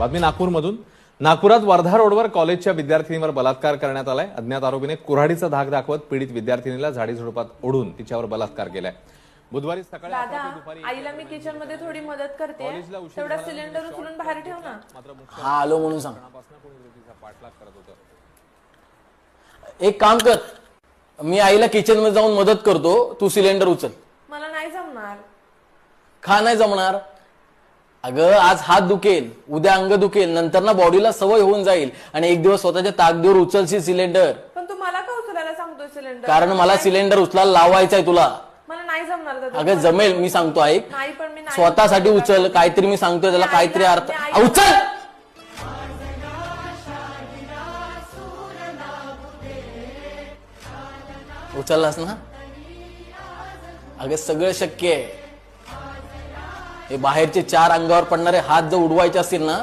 बातमी नागपूरमधून. नागपुरात वर्धा रोडवर कॉलेजच्या विद्यार्थिनीवर बलात्कार करण्यात आलाय. अज्ञात आरोपीने कुऱ्हाडीचा धाक दाखवत पीडित विद्यार्थिनीला झाडी झुडपात ओढून तिच्यावर बलात्कार केलाय. बुधवारी सकाळी आईला मी किचन मध्ये थोडी मदत करते, तेवढा सिलेंडर उचलून बाहेर ठेव ना. हा आलो म्हणून सांग. पाठलाग करत होतं. एक काम कर, मी आईला किचन मध्ये जाऊन मदत करतो, तू सिलेंडर उचल. मला नाही जमणार. का नाही जमणार? अगं आज हात दुखेल, उद्या अंग दुखेल, नंतर ना बॉडीला सवय होऊन जाईल आणि एक दिवस स्वतःच्या ताकदीवर उचलशील सिलेंडर. पण तू मला का उचलायला सांगतोय सिलेंडर? कारण मला सिलेंडर उचलायला लावायचंय तुला. मला नाही जमणार दादा. अगं जमेल, मी सांगतो ऐक. नाही पण मी नाही. स्वतःसाठी उचल, काहीतरी मी सांगतोय त्याला काहीतरी अर्थ. उचल. उचललास ना? अगं सगळं शक्य आहे. हे बाहेरचे 4 अंगावर पडणारे हात जर उडवायचे असतील ना